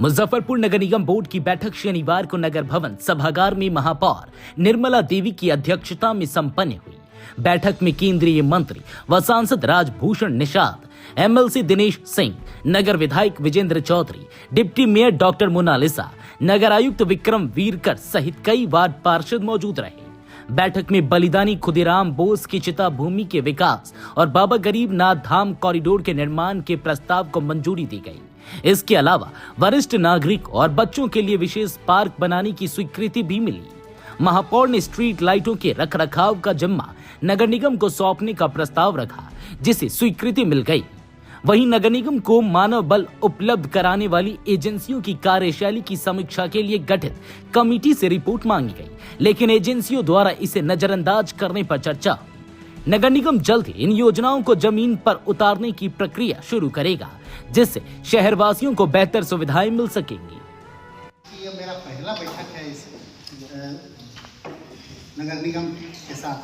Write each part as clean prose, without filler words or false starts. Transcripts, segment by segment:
मुजफ्फरपुर नगर निगम board की बैठक शनिवार को नगर भवन सभागार में महापौर निर्मला देवी की अध्यक्षता में संपन्न हुई। बैठक में केंद्रीय मंत्री व सांसद राजभूषण निषाद, एमएलसी दिनेश सिंह, नगर विधायक Vijendra Chaudhary, deputy mayor doctor Monalisa, नगर आयुक्त विक्रम वीरकर सहित कई वार्ड पार्षद मौजूद रहे। बैठक में बलिदानी खुदीराम बोस की चिता भूमि के विकास और बाबा गरीब नाथ धाम कॉरिडोर के निर्माण के प्रस्ताव को मंजूरी दी गई। इसके अलावा वरिष्ठ नागरिक और बच्चों के लिए विशेष पार्क बनाने की स्वीकृति भी मिली। महापौर ने स्ट्रीट लाइटों के रखरखाव का जिम्मा नगर निगम को सौंपने का प्रस्ताव रखा, जिसे स्वीकृति मिल गई। वहीं नगर निगम को मानव बल उपलब्ध कराने वाली एजेंसियों की कार्यशैली की समीक्षा के लिए गठित कमेटी से रिपोर्ट मांगी गई, लेकिन एजेंसियों द्वारा इसे नजरअंदाज करने पर चर्चा। नगर निगम जल्द ही इन योजनाओं को जमीन पर उतारने की प्रक्रिया शुरू करेगा, जिससे शहरवासियों को बेहतर सुविधाएं मिल सकेंगी। ये मेरा पहला बैठक है इस नगर निगम के साथ,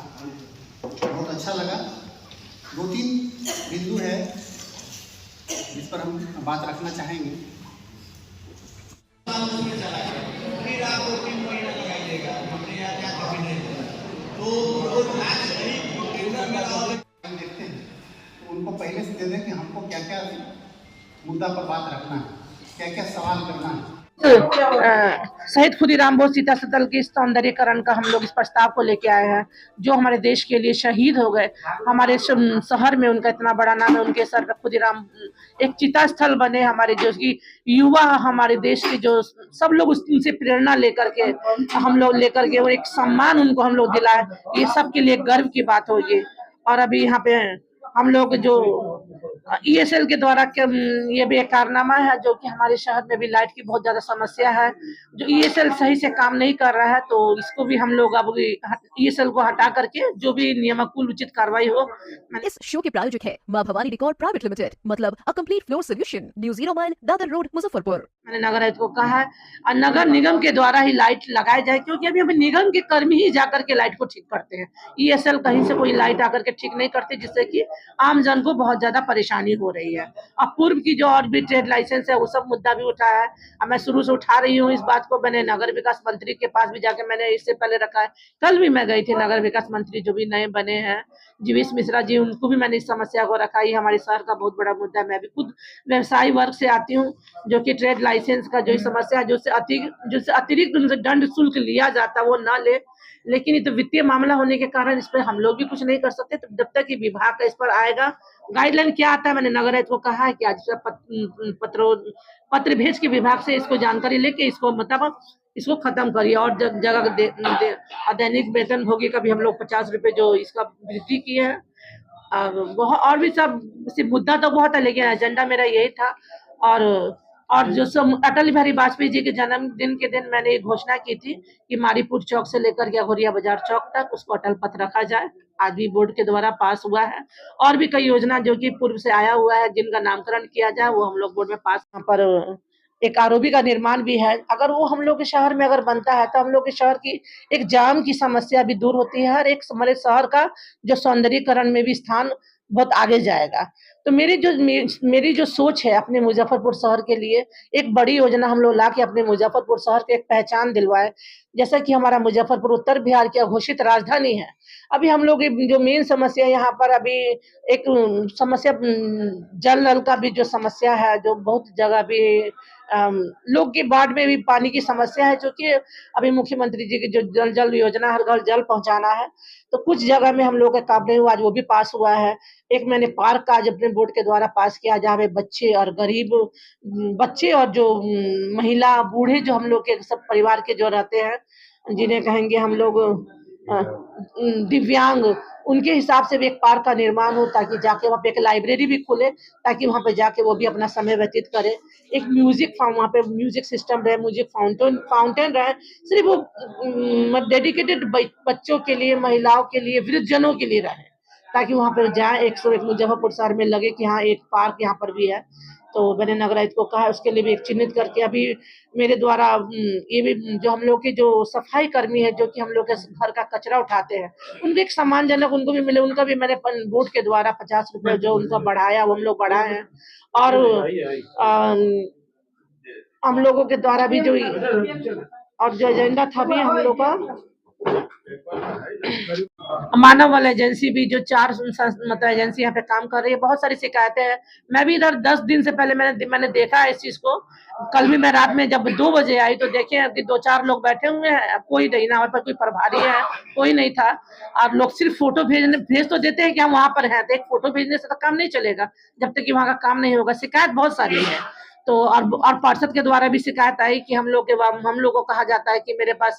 बहुत अच्छा लगा। 2-3 बिंदु है इस पर हम बात रखना चाहेंगे। फिर आप 2-3 महीना लगाइएगा, हमने यहाँ क्या कभी नहीं तो देखते हैं, तो उनको पहले से दे दें कि हमको क्या क्या मुद्दा पर बात रखना है, क्या क्या सवाल करना है। शहीद खुदीराम बोस सीता सदन के सौंदर्यीकरण का हम लोग इस प्रस्ताव को लेके आए हैं, जो हमारे देश के लिए शहीद हो गए। हमारे शहर में उनका इतना बड़ा नाम है, उनके सर पे खुदीराम एक चिता स्थल बने। हमारे जो कि युवा हमारे देश के जो सब लोग उनसे प्रेरणा लेकर के हम लोग लेकर के और एक सम्मान उनको हम लोग दिलाए, ये सबके लिए गर्व की बात होगी। और अभी यहाँ पे हम लोग जो ईएसएल के द्वारा ये भी एक कारनामा है, जो कि हमारे शहर में भी लाइट की बहुत ज्यादा समस्या है। जो ईएसएल सही से काम नहीं कर रहा है, तो इसको भी हम लोग अब ईएसएल को हटा करके जो भी नियमानुकूल उचित कार्रवाई हो। इस शो के प्रायोजक है मां भवानी डेकोर प्राइवेट लिमिटेड, मतलब a complete floor solution, new 0 mile Dadar road Muzaffarpur. मैंने नगर आयुक्त को कहा है और नगर निगम के द्वारा ही लाइट लगाई जाए, क्योंकि अभी हमें निगम के कर्मी ही जाकर के लाइट को ठीक करते हैं। ईएसएल कहीं से कोई लाइट आकर के ठीक नहीं करते, जिससे कि आम जन को बहुत ज्यादा परेशानी हो रही है। अब पूर्व की जो और भी ट्रेड लाइसेंस है, वो सब मुद्दा भी उठाया है। अब मैं शुरू से उठा रही हूँ इस बात को। मैंने नगर विकास मंत्री के पास भी जाके मैंने इससे पहले रखा है। कल भी मैं गई थी नगर विकास मंत्री जो भी नए बने हैं, जीवेश मिश्रा जी, उनको भी मैंने इस समस्या को रखा। ये हमारे शहर का बहुत बड़ा मुद्दा है। मैं भी खुद व्यवसायी वर्ग से आती हूँ, जो कि ट्रेड लाइसेंस का जो समस्या है, जो अतिरिक्त उनसे दंड शुल्क लिया जाता है वो ना ले। लेकिन ये तो वित्तीय मामला होने के कारण इस पर हम लोग भी कुछ नहीं कर सकते। तो जब तक कि विभाग का इस पर आएगा गाइडलाइन क्या आता है, मैंने नगर आयुक्त को कहा है कि आज पत्र भेज के विभाग से इसको जानकारी लेके इसको मतलब इसको खत्म करिए। और जगह दैनिक वेतन भोगी का भी हम लोग 50 रुपए जो इसका वृद्धि किए हैं। बहुत और भी सब मुद्दा तो बहुत है, लेकिन एजेंडा मेरा यही था। और जो सब अटल बिहारी वाजपेयी जी के जन्मदिन के दिन मैंने ये घोषणा की थी कि मारीपुर चौक से लेकर के अघोरिया बाजार चौक तक उसको अटल पथ रखा जाए। आज भी बोर्ड के द्वारा पास हुआ है। और भी कई योजना जो कि पूर्व से आया हुआ है, जिनका नामकरण किया जाए, वो हम लोग बोर्ड में पास। यहाँ पर एक आरओबी का निर्माण भी है। अगर वो हम लोग के शहर में अगर बनता है, तो हम लोग के शहर की एक जाम की समस्या भी दूर होती है। हर एक हमारे शहर का जो सौंदर्यीकरण में भी स्थान बहुत आगे जाएगा। तो मेरी जो सोच है अपने मुजफ्फरपुर शहर के लिए, एक बड़ी योजना हम लोग ला के अपने मुजफ्फरपुर शहर को एक पहचान दिलवाए। जैसा कि हमारा मुजफ्फरपुर उत्तर बिहार की घोषित राजधानी है। अभी हम लोग जो मेन समस्या यहाँ पर अभी एक समस्या जल नल का भी जो समस्या है, जो बहुत जगह भी लोग की वार्ड में भी पानी की समस्या है, जो कि अभी मुख्यमंत्री जी की जो जल योजना हर घर जल पहुंचाना है, तो कुछ जगह में हम लोग का काम नहीं हुआ। आज वो भी पास हुआ है। एक मैंने पार्क का आज अपने बोर्ड के द्वारा पास किया, जहाँ पे बच्चे और गरीब बच्चे और जो महिला बूढ़े जो हम लोग के सब परिवार के जो रहते हैं, जिन्हें कहेंगे हम लोग दिव्यांग, उनके हिसाब से भी एक पार्क का निर्माण हो, ताकि जाके वहाँ पे एक लाइब्रेरी भी खुले, ताकि वहाँ पे जाके वो भी अपना समय व्यतीत करे। एक म्यूजिक वहाँ पे म्यूजिक सिस्टम रहे, म्यूजिक फाउंटेन रहे, सिर्फ वो डेडिकेटेड बच्चों के लिए, महिलाओं के लिए, वृद्धजनों के लिए रहे, ताकि वहाँ पर जाए 101 मुजफ्फरपुर शहर में लगे कि हाँ एक पार्क यहाँ पर भी है। तो मैंने नगर आयुक्त को कहा है उसके लिए भी एक चिन्हित करके अभी मेरे द्वारा ये भी जो हम लोग के जो सफाई कर्मी है, जो कि हम लोग के घर का कचरा उठाते हैं, उनको एक सम्मानजनक उनको भी मिले। उनका भी मैंने बोर्ड के द्वारा 50 रुपए जो उनका बढ़ाया, वो हम लोग बढ़ाए हैं। और हम लोगों के द्वारा भी जो और जो एजेंडा था भी हम लोग का मानव वाला एजेंसी भी जो 4 मतलब एजेंसी यहाँ पे काम कर रही है, बहुत सारी शिकायतें हैं। मैं भी इधर 10 दिन से पहले मैंने देखा है इस चीज को। कल भी मैं रात में जब 2 बजे आई तो देखे कि 2-4 लोग बैठे हुए हैं, कोई नहीं ना, वहाँ पर कोई प्रभारी है, कोई नहीं था। और लोग सिर्फ फोटो भेज तो देते हैं कि हम वहाँ पर हैं, तो एक फोटो भेजने से तो काम नहीं चलेगा जब तक कि वहाँ का काम नहीं होगा। शिकायत बहुत सारी है। तो और पार्षद के द्वारा भी शिकायत आई कि हम लोग को कहा जाता है कि मेरे पास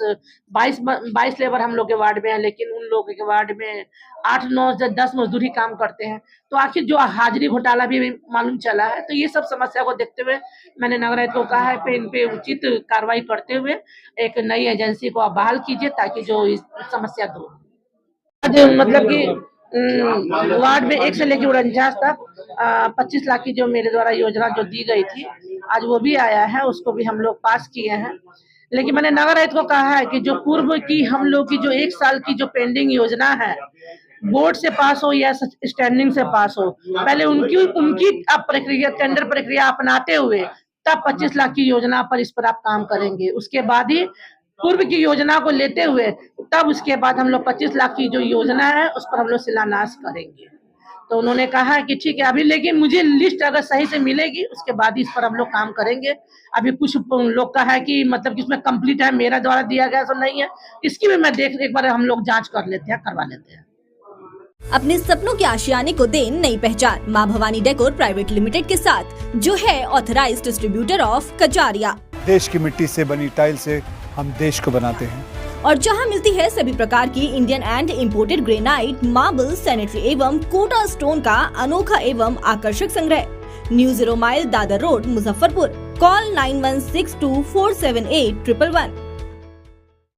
22 लेबर हम लोग के वार्ड में है, लेकिन उन लोगों के वार्ड में 8-9-10 मजदूर ही काम करते हैं। तो आखिर जो हाजिरी घोटाला भी मालूम चला है। तो ये सब समस्या को देखते हुए मैंने नगर आयुक्त को कहा है इन पे उचित कार्रवाई करते हुए एक नई एजेंसी को आप बहाल कीजिए, ताकि जो इस समस्या दूर हो। मतलब कि वार्ड में 1 से लेकर 49 तक 25 लाख की जो मेरे द्वारा योजना जो दी गई थी, आज वो भी आया है, उसको भी हम लोग पास किए हैं। लेकिन मैंने नगर आयुक्त को कहा है कि जो पूर्व की हम लोग की जो 1 साल की जो पेंडिंग योजना है, बोर्ड से पास हो या स्टैंडिंग से पास हो, पहले उनकी आप प्रक्रिया, टेंडर प्रक्रिया अपनाते हुए तब 25 लाख की योजना पर इस पर आप काम करेंगे। उसके बाद ही पूर्व की योजना को लेते हुए तब उसके बाद हम लोग 25 लाख की जो योजना है उस पर हम लोग शिलान्यास करेंगे। तो उन्होंने कहा है कि ठीक है अभी, लेकिन मुझे लिस्ट अगर सही से मिलेगी उसके बाद ही इस पर हम लोग काम करेंगे। अभी कुछ लोग का है कि मतलब कि इसमें कंप्लीट है, मेरा द्वारा दिया गया तो नहीं है, इसकी भी मैं एक बार हम लोग जांच कर लेते हैं, करवा लेते हैं। अपने सपनों के आशियाने को दे नई पहचान माँ भवानी डेकोर प्राइवेट लिमिटेड के साथ, जो है ऑथराइज्ड डिस्ट्रीब्यूटर ऑफ कचारिया। देश की मिट्टी से बनी टाइल से हम देश को बनाते हैं, और जहां मिलती है सभी प्रकार की Indian and imported granite, marble, sanitary एवं कोटा स्टोन का अनोखा एवं आकर्षक संग्रह। New 0 mile, Dadar road, Muzaffarpur. Call 9162478111।